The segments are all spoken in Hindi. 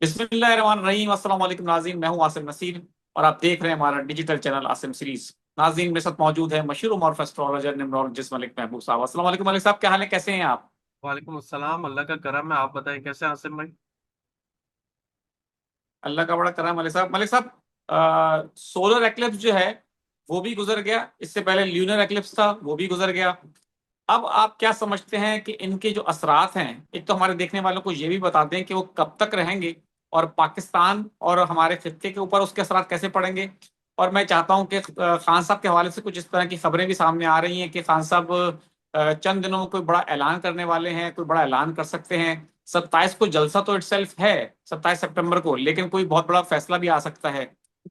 बिस्मिल्लाहिर्रहमानिर्रहीम अस्सलाम वालेकुम नाज़रीन, मैं हूं आसिम नसीर और आप देख रहे हैं हमारा डिजिटल चैनल आसिम सीरीज। नाज़रीन, मेरे साथ मौजूद है मशहूर मॉर्फ एस्ट्रोलॉजर न्यूमरोलॉजिस्ट मलिक महबूब साहब। अस्सलाम वालेकुम मलिक साहब, क्या हाल है, कैसे हैं आप? वालेकुम अस्सलाम। अल्लाह का करम है। आप बताएं कैसे हैं आसिम भाई। अल्लाह का बड़ा करम। मलिक साहब, सोलर एक्लिप्स जो है वो भी गुजर गया, इससे पहले ल्यूनर एक्लिप्स था वो भी गुजर गया। अब आप क्या समझते हैं कि इनके जो असरात हैं, एक तो हमारे देखने वालों को ये भी बता दें कि वो कब तक रहेंगे और पाकिस्तान और हमारे खित्ते के ऊपर उसके असरात कैसे पड़ेंगे। और मैं चाहता हूं कि खान साहब के हवाले से कुछ इस तरह की खबरें भी सामने आ रही हैं कि खान साहब चंद दिनों में कोई बड़ा ऐलान करने वाले हैं, कोई बड़ा ऐलान कर सकते हैं। 27 को जलसा तो इटसेल्फ है, 27 सितंबर को, लेकिन कोई बहुत बड़ा फैसला भी आ सकता है।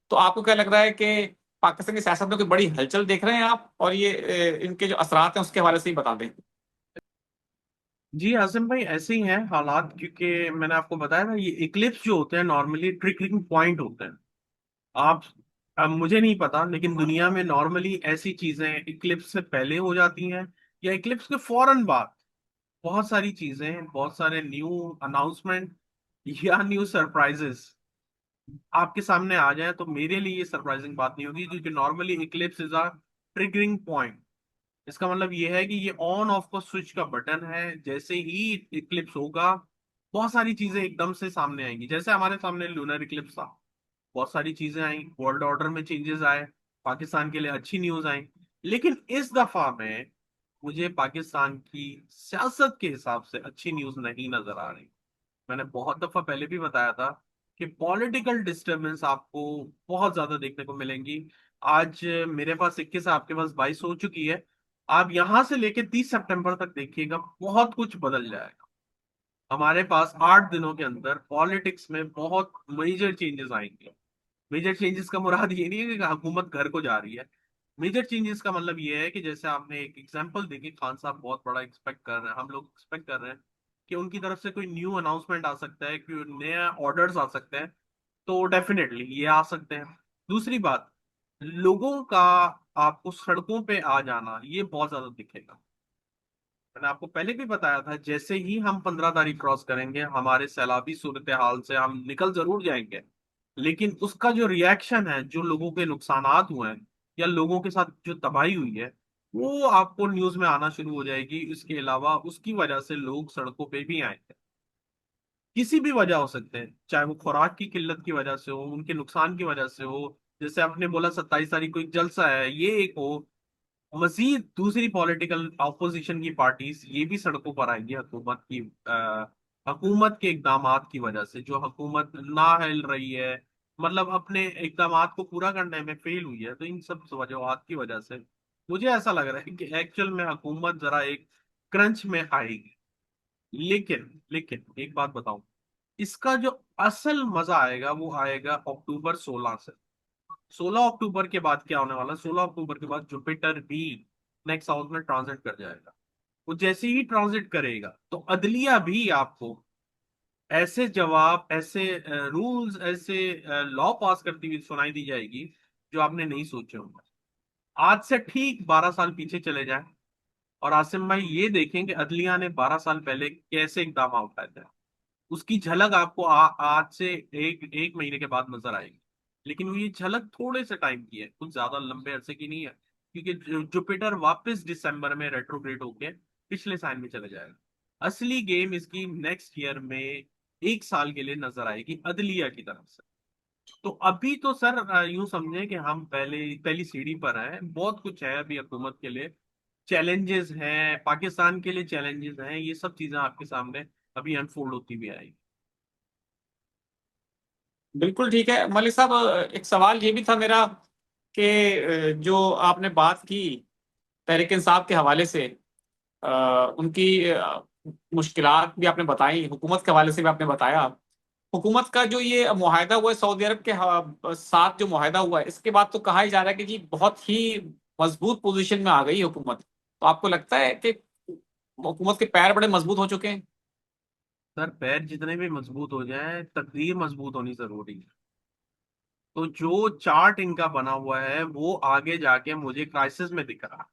तो आपको क्या लग रहा है कि पाकिस्तान की सियासत में कोई बड़ी हलचल देख रहे हैं आप, और ये इनके जो असरात हैं उसके हवाले से ही बता दें। जी आसिम भाई, ऐसे ही हैं हालात, क्योंकि मैंने आपको बताया ना, ये इक्लिप्स जो होते हैं नॉर्मली ट्रिगरिंग पॉइंट होते हैं। आप अब मुझे नहीं पता, लेकिन दुनिया में नॉर्मली ऐसी चीजें इक्लिप्स से पहले हो जाती हैं या इक्लिप्स के फौरन बाद। बहुत सारी चीजें, बहुत सारे न्यू अनाउंसमेंट या न्यू सरप्राइजेस आपके सामने आ जाए तो मेरे लिए ये सरप्राइजिंग बात नहीं होगी, क्योंकि normally Eclipse is a triggering point. इसका मतलब ये है कि ये ऑन ऑफ का स्विच का बटन है। जैसे ही इक्लिप्स होगा, बहुत सारी चीजें एकदम से सामने आएंगी। जैसे हमारे सामने लूनर इक्लिप्स था, बहुत सारी चीजें आई, वर्ल्ड ऑर्डर में चेंजेस आए, पाकिस्तान के लिए अच्छी न्यूज आई। लेकिन इस दफा में मुझे पाकिस्तान की सियासत के हिसाब से अच्छी न्यूज नहीं नजर आ रही। मैंने बहुत दफा पहले भी बताया था कि पॉलिटिकल डिस्टरबेंस आपको बहुत ज्यादा देखने को मिलेंगी। आज मेरे पास 21 है, आपके पास 22 हो चुकी है। आप यहां से लेके 30 सितंबर तक देखिएगा, बहुत कुछ बदल जाएगा। हमारे पास 8 दिनों के अंदर पॉलिटिक्स में बहुत मेजर चेंजेस आएंगे। मेजर चेंजेस का मुराद ये नहीं है कि हुकूमत घर को जा रही है। मेजर चेंजेस का मतलब ये है कि जैसे आपने एक एग्जांपल देखी, खान साहब बहुत बड़ा एक्सपेक्ट कर रहे हैं, हम लोग एक्सपेक्ट कर रहे हैं कि उनकी तरफ से कोई न्यू अनाउंसमेंट आ सकता है, कोई नया ऑर्डर्स आ सकते हैं। तो डेफिनेटली ये आ सकते हैं। दूसरी बात, लोगों का आपको सड़कों पे आ जाना ये बहुत ज्यादा दिखेगा। मैंने आपको पहले भी बताया था, जैसे ही हम 15 तारीख क्रॉस करेंगे, हमारे सैलाबी सूरत हाल से हम निकल जरूर जाएंगे, लेकिन उसका जो रिएक्शन है, जो लोगों के नुकसानात हुए हैं या लोगों के साथ जो तबाही हुई है, वो आपको न्यूज में आना शुरू हो जाएगी। इसके अलावा उसकी वजह से लोग सड़कों पे भी आएंगे। किसी भी वजह हो सकते हैं, चाहे वो खुराक की किल्लत की वजह से हो, उनके नुकसान की वजह से हो। जैसे आपने बोला 27 तारीख को एक जलसा है, ये एक हो। मजीद दूसरी पॉलिटिकल ऑपोजिशन की पार्टीज ये भी सड़कों पर आएंगी हुकूमत के इकदामात की वजह से, जो हुकूमत ना हिल रही है, मतलब अपने इकदामात को पूरा करने में फेल हुई है। तो इन सब वजहों की वजह से मुझे ऐसा लग रहा है कि एक्चुअल में हुकूमत जरा एक क्रंच में आएगी। लेकिन एक बात बताऊं, इसका जो असल मजा आएगा वो आएगा अक्टूबर 16 से। 16 अक्टूबर के बाद क्या होने वाला है, 16 अक्टूबर के बाद जुपिटर भी नेक्स्ट हाउस में ट्रांजिट कर जाएगा। वो जैसे ही ट्रांजिट करेगा तो अदलिया भी आपको ऐसे जवाब, ऐसे रूल्स, ऐसे लॉ पास करती हुई सुनाई दी जाएगी जो आपने नहीं सोचे होंगे। आज से ठीक 12 साल पीछे चले जाएं और आसिम भाई ये देखें कि अदलिया ने 12 साल पहले कैसे इकदाम उठाए थे। उसकी झलक आपको आज से एक एक महीने के बाद नजर आएगी। लेकिन वो ये झलक थोड़े से टाइम की है, कुछ ज्यादा लंबे अरसे की नहीं है, क्योंकि जुपिटर वापस दिसंबर में रेट्रोग्रेड होके पिछले साइन में चले जाएगा। असली गेम इसकी नेक्स्ट ईयर में 1 साल के लिए नजर आएगी अदलिया की तरफ से। तो अभी तो सर यूं समझे कि हम पहले पहली सीढ़ी पर हैं, बहुत कुछ है अभी हुकूमत के लिए। चैलेंजेस हैं, पाकिस्तान के लिए चैलेंजेस हैं, ये सब चीजें आपके सामने अभी अनफोल्ड होती भी आएगी। बिल्कुल ठीक है मलिक साहब, एक सवाल ये भी था मेरा कि जो आपने बात की तहरीक इंसाफ के हवाले से, उनकी मुश्किलात भी आपने बताई, हुकूमत के हवाले से भी आपने बताया। हुकूमत का जो ये मुआहदा हुआ है सऊदी अरब के साथ, जो मुआहदा हुआ है, इसके बाद तो कहा ही जा रहा है कि जी बहुत ही मजबूत पोजीशन में आ गई है हुकूमत। तो आपको लगता है कि हुकूमत के पैर बड़े मजबूत हो चुके हैं? सर पैर जितने भी मजबूत हो जाए, तकदीर मजबूत होनी जरूरी है। तो जो चार्ट इनका बना हुआ है वो आगे जाके मुझे क्राइसिस में दिख रहा है।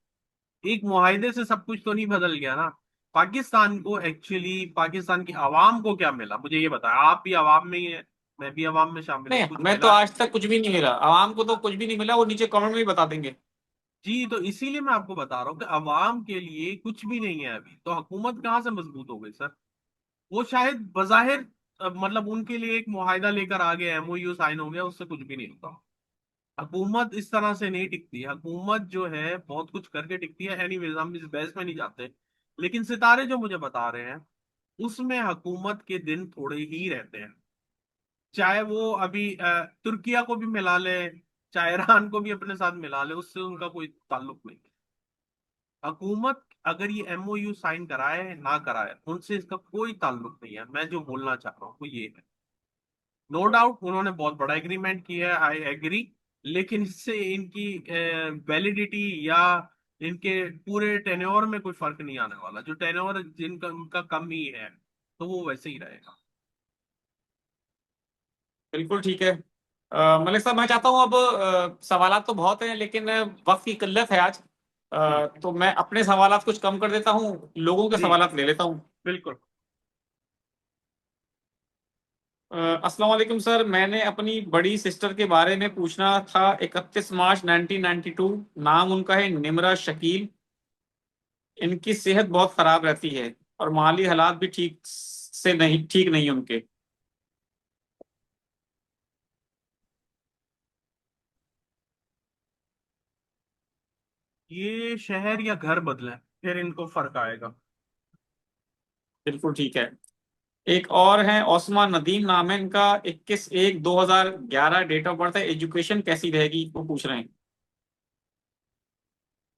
एक मुआहिदे से सब कुछ तो नहीं बदल गया ना। पाकिस्तान को एक्चुअली, पाकिस्तान की आवाम को क्या मिला, मुझे ये बताया। आप भी आवाम में ही है, मैं भी आवाम में शामिल नहीं, हूँ, कुछ हमें तो मिला है? आज तक कुछ भी नहीं मिला, आवाम को तो कुछ भी नहीं मिला, वो नीचे कमेंट में ही बता देंगे। जी, तो इसीलिए मैं आपको बता रहा हूँ कि आवाम के लिए कुछ भी नहीं है अभी, तो हुकूमत कहाँ से मजबूत हो गई सर? वो शायद बजाहिर मतलब उनके लिए एक मुआहिदा लेकर आ गए, एमओयू साइन हो गया, उससे कुछ भी नहीं होता। हुकूमत इस तरह से नहीं टिकती। हुकूमत जो है बहुत कुछ करके टिकती है। एनीवेज, हम इस बहस में नहीं जाते। लेकिन सितारे जो मुझे बता रहे हैं, उसमें हुकूमत के दिन थोड़े ही रहते हैं। चाहे वो अभी तुर्किया को भी मिला ले, चाहे ईरान को भी अपने साथ मिला ले, उससे उनका कोई ताल्लुक नहीं। हुकूमत अगर ये एमओयू साइन कराए ना कराए, उनसे इसका कोई ताल्लुक नहीं है। मैं जो बोलना चाह रहा हूँ वो ये है। नो डाउट उन्होंने बहुत बड़ा एग्रीमेंट किया है, आई एग्री। लेकिन इससे इनकी वैलिडिटी या इनके पूरे टेन्योर में कोई फर्क नहीं आने वाला। जो टेन्योर जिनका उनका कम ही है, तो वो वैसे ही रहेगा। बिल्कुल ठीक है। मलिक साहब, मैं चाहता हूँ अब सवालात तो बहुत हैं, लेकिन वक्त की किल्लत है आज। हम्म। तो मैं अपने सवालात कुछ कम कर देता हूँ, लोगों के जी, सवालात ले लेता हूँ। बिल्कुल। अस्सलाम वालेकुम सर, मैंने अपनी बड़ी सिस्टर के बारे में पूछना था। 31 मार्च 1992, नाम उनका है निमरा शकील। इनकी सेहत बहुत खराब रहती है और माली हालात भी ठीक नहीं उनके। ये शहर या घर बदले, फिर इनको फर्क आएगा। बिल्कुल ठीक है। एक और है, ओस्मा नदीम नाम है इनका। 21/1/2011 डेट ऑफ बर्थ है। एजुकेशन कैसी रहेगी वो पूछ रहे हैं।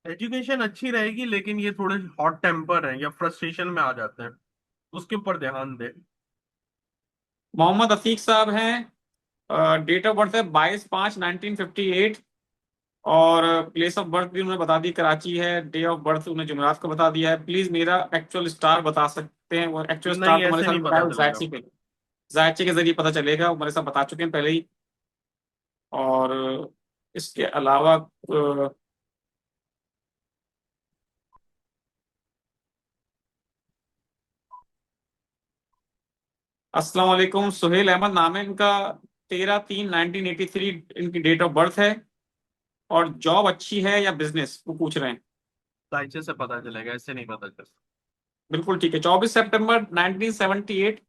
एजुकेशन अच्छी रहेगी, लेकिन ये थोड़े हॉट टेम्पर हैं या फ्रस्ट्रेशन में आ जाते हैं, उसके ऊपर ध्यान दें। मोहम्मद अतीक साहब हैं। डेट ऑफ बर्थ है 22/5/1958। और प्लेस ऑफ बर्थ भी उन्होंने बता दी, कराची है। डे ऑफ बर्थ उन्होंने जुमेरात को बता दिया है। प्लीज मेरा एक्चुअल स्टार बता सकते हैं? वो एक्चुअल स्टार नहीं, तो मेरे ऐसे साथ नहीं बताया पता वो चलेगा। जायची पे, जायचे के जरिए पता चलेगा, वो मेरे साथ बता चुके हैं पहले ही। और इसके अलावा अस्सलाम वालेकुम, सुहेल अहमद नाम है इनका। 13/3/1983 इनकी डेट ऑफ बर्थ है। और जॉब अच्छी है या बिजनेस वो पूछ रहे हैं। साइचे से पता चलेगा, ऐसे नहीं पता चल। बिल्कुल ठीक है। 24 सितंबर 1978।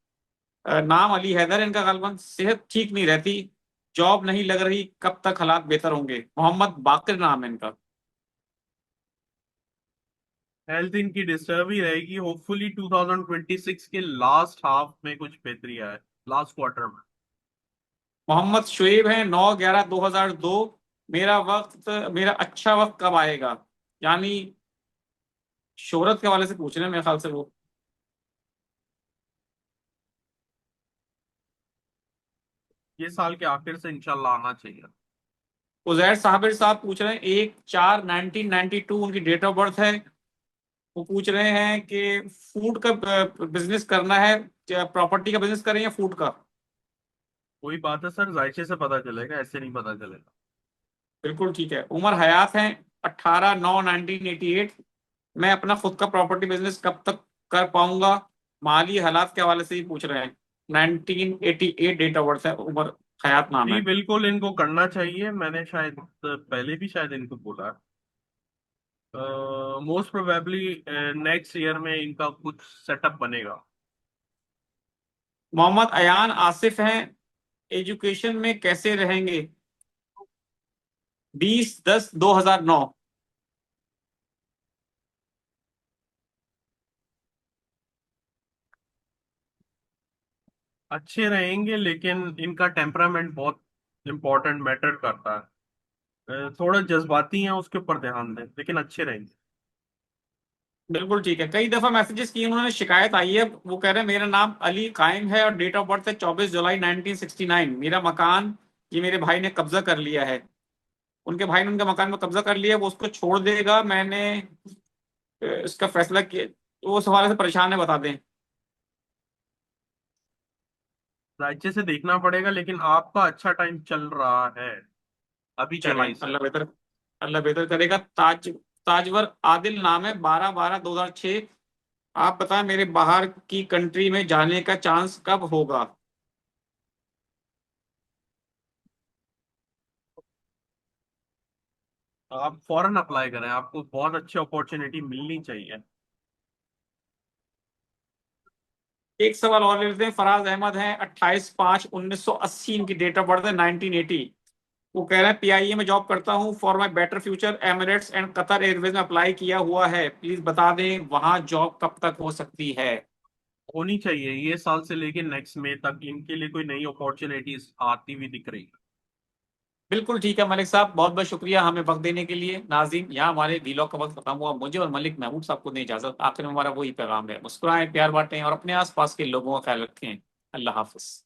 नाम अली हैदर है इनका गालबन। सेहत ठीक नहीं रहती, जॉब नहीं लग रही, कब तक हालात बेहतर होंगे? मोहम्मद बाकिर नाम है इनका। हेल्थ इनकी डिस्टर्ब ही रहेगी। होपफुली 2026 के लास्ट हाफ में कुछ बेहतरी आए, लास्ट क्वार्टर में। मोहम्मद शुएब है, 9/11/2002। मेरा अच्छा वक्त कब आएगा? यानी शोहरत के हवाले से पूछ रहे हैं मेरे ख्याल से वो। ये साल के आखिर से इंशाल्लाह आना चाहिए। उजैर साबिर साहब पूछ रहे हैं, 1/4/1992 उनकी डेट ऑफ बर्थ है। वो पूछ रहे हैं कि फूड का बिजनेस करना है, प्रॉपर्टी का बिजनेस करें या फूड का? कोई बात है सर, जायचे से पता चलेगा, ऐसे नहीं पता चलेगा। बिल्कुल ठीक है। उमर हयात हैं, 18/9/1988। मैं अपना खुद का प्रॉपर्टी बिजनेस कब तक कर पाऊंगा? माली हालात के हवाले से ही पूछ रहे हैं। 1988 डेट ऑफ बर्थ है, उमर हयात नाम जी, है। बिल्कुल इनको करना चाहिए। मैंने शायद पहले भी शायद इनको बोला है। मोस्ट प्रोबेबली नेक्स्ट ईयर में इनका कुछ सेटअप बनेगा। मोहम्मद अयान आसिफ हैं, एजुकेशन में कैसे रहेंगे? 20/10/2009। अच्छे रहेंगे, लेकिन इनका टेम्परामेंट बहुत इंपॉर्टेंट मैटर करता है। थोड़ा जज्बाती हैं, उसके ऊपर ध्यान दें, लेकिन अच्छे रहेंगे। बिल्कुल ठीक है। कई दफा मैसेजेस किए उन्होंने, शिकायत आई है। वो कह रहे हैं मेरा नाम अली कायम है और डेट ऑफ बर्थ है 24 जुलाई 1969। मेरा मकान ये मेरे भाई ने कब्जा कर लिया है। उनके भाई ने उनके मकान में कब्जा कर लिया, वो उसको छोड़ देगा, मैंने इसका फैसला किया। वो उस हवाले से परेशान है, बता दें। राज्य से देखना पड़ेगा, लेकिन आपका अच्छा टाइम चल रहा है, अभी चलें, चढ़ाई से। अल्लाह बेहतर करेगा। ताजवर आदिल नाम है, 12/12/2006। आप बताएं मेरे बाहर की कंट्री में जाने का चांस कब होगा? आप फौरन अप्लाई करें, आपको बहुत अच्छी अपॉर्चुनिटी मिलनी चाहिए। एक सवाल और ले लेते हैं। फराज अहमद हैं, 28/5/1980 इनकी डेट ऑफ बर्थ है, 1980। वो कह रहे हैं पीआईए में जॉब करता हूँ, for my better future Emirates and Qatar Airways में अप्लाई किया हुआ है, प्लीज बता दें वहां जॉब कब तक हो सकती है? होनी चाहिए, ये साल से लेके नेक्स्ट मई तक इनके लिए कोई नई अपॉर्चुनिटीज आती हुई दिख रही है। बिल्कुल ठीक है मलिक साहब, बहुत बहुत शुक्रिया हमें वक्त देने के लिए। नाज़रीन, यहाँ हमारे वीलॉग का वक्त खत्म हुआ। मुझे और मलिक महमूद साहब को दें इजाजत। आखिर में हमारा वही पैगाम है, मुस्कुराएं, प्यार बांटें और अपने आसपास के लोगों का ख्याल रखें। अल्लाह हाफिज।